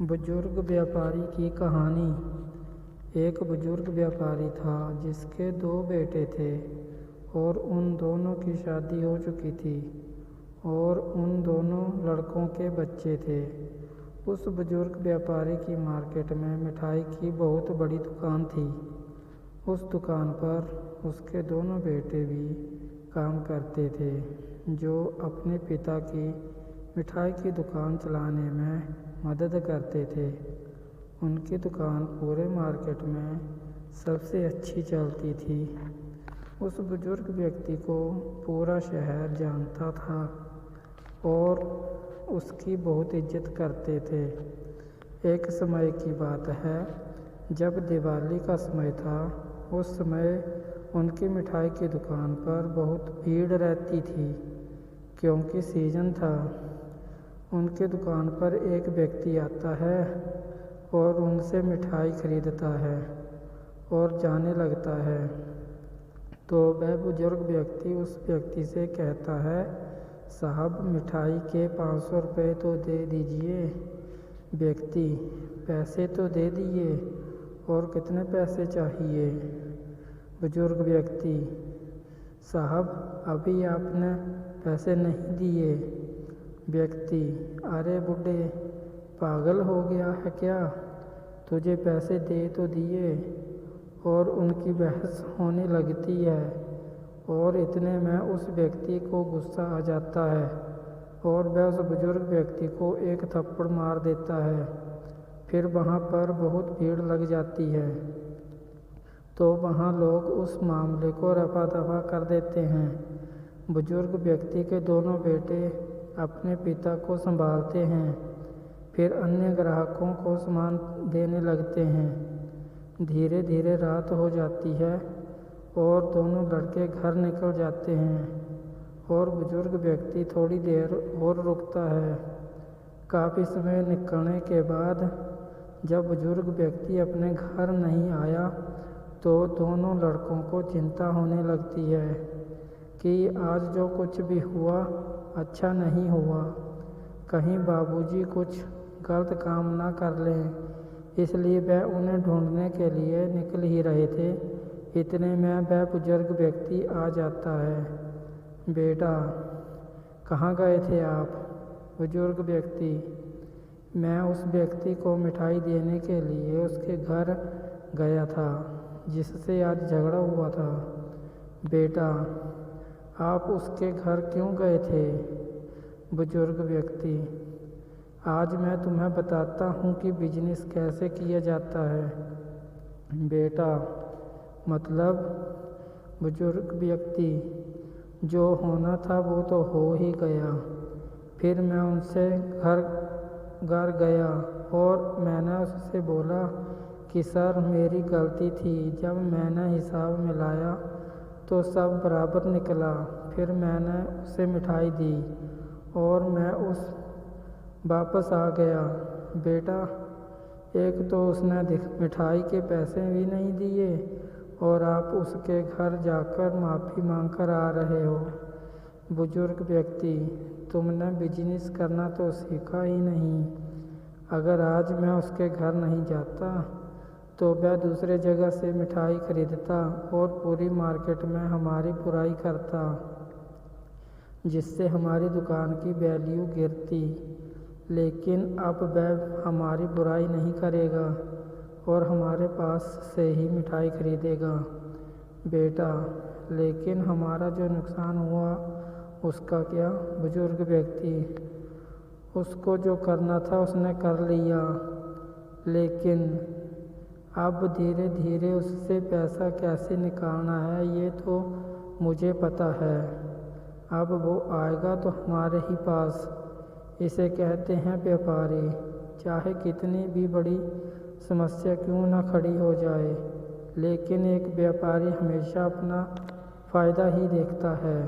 बुजुर्ग व्यापारी की कहानी। एक बुजुर्ग व्यापारी था जिसके 2 बेटे थे और उन दोनों की शादी हो चुकी थी और उन दोनों लड़कों के बच्चे थे। उस बुजुर्ग व्यापारी की मार्केट में मिठाई की बहुत बड़ी दुकान थी। उस दुकान पर उसके दोनों बेटे भी काम करते थे जो अपने पिता की मिठाई की दुकान चलाने में मदद करते थे। उनकी दुकान पूरे मार्केट में सबसे अच्छी चलती थी। उस बुजुर्ग व्यक्ति को पूरा शहर जानता था और उसकी बहुत इज्जत करते थे। एक समय की बात है, जब दिवाली का समय था। उस समय उनकी मिठाई की दुकान पर बहुत भीड़ रहती थी क्योंकि सीजन था। उनकी दुकान पर एक व्यक्ति आता है और उनसे मिठाई खरीदता है और जाने लगता है। तो वह बुजुर्ग व्यक्ति उस व्यक्ति से कहता है, साहब मिठाई के 500 रुपये तो दे दीजिए। व्यक्ति, पैसे तो दे दिए, और कितने पैसे चाहिए? बुजुर्ग व्यक्ति, साहब अभी आपने पैसे नहीं दिए। व्यक्ति, अरे बूढ़े, पागल हो गया है क्या? तुझे पैसे दे तो दिए। और उनकी बहस होने लगती है और इतने में उस व्यक्ति को गुस्सा आ जाता है और वह उस बुजुर्ग व्यक्ति को एक थप्पड़ मार देता है। फिर वहाँ पर बहुत भीड़ लग जाती है तो वहाँ लोग उस मामले को रफा दफा कर देते हैं। बुजुर्ग व्यक्ति के दोनों बेटे अपने पिता को संभालते हैं, फिर अन्य ग्राहकों को सामान देने लगते हैं। धीरे धीरे रात हो जाती है और दोनों लड़के घर निकल जाते हैं और बुजुर्ग व्यक्ति थोड़ी देर और रुकता है। काफ़ी समय निकलने के बाद जब बुजुर्ग व्यक्ति अपने घर नहीं आया तो दोनों लड़कों को चिंता होने लगती है कि आज जो कुछ भी हुआ अच्छा नहीं हुआ। कहीं बाबूजी कुछ गलत काम ना कर लें, इसलिए वह उन्हें ढूंढने के लिए निकल ही रहे थे। इतने में वह बुजुर्ग व्यक्ति आ जाता है। बेटा, कहाँ गए थे आप? बुजुर्ग व्यक्ति, मैं उस व्यक्ति को मिठाई देने के लिए उसके घर गया था जिससे आज झगड़ा हुआ था। बेटा, आप उसके घर क्यों गए थे? बुजुर्ग व्यक्ति, आज मैं तुम्हें बताता हूँ कि बिजनेस कैसे किया जाता है। बेटा, मतलब? बुजुर्ग व्यक्ति, जो होना था वो तो हो ही गया। फिर मैं उनसे घर गया और मैंने उससे बोला कि सर मेरी गलती थी। जब मैंने हिसाब मिलाया तो सब बराबर निकला। फिर मैंने उसे मिठाई दी और मैं वापस आ गया। बेटा, एक तो उसने मिठाई के पैसे भी नहीं दिए और आप उसके घर जाकर माफ़ी मांगकर आ रहे हो। बुजुर्ग व्यक्ति, तुमने बिजनेस करना तो सीखा ही नहीं। अगर आज मैं उसके घर नहीं जाता तो वह दूसरे जगह से मिठाई खरीदता और पूरी मार्केट में हमारी बुराई करता, जिससे हमारी दुकान की वैल्यू गिरती। लेकिन अब वह हमारी बुराई नहीं करेगा और हमारे पास से ही मिठाई खरीदेगा। बेटा, लेकिन हमारा जो नुकसान हुआ उसका क्या? बुजुर्ग व्यक्ति, उसको जो करना था उसने कर लिया, लेकिन अब धीरे धीरे उससे पैसा कैसे निकालना है ये तो मुझे पता है। अब वो आएगा तो हमारे ही पास। इसे कहते हैं व्यापारी। चाहे कितनी भी बड़ी समस्या क्यों ना खड़ी हो जाए, लेकिन एक व्यापारी हमेशा अपना फ़ायदा ही देखता है।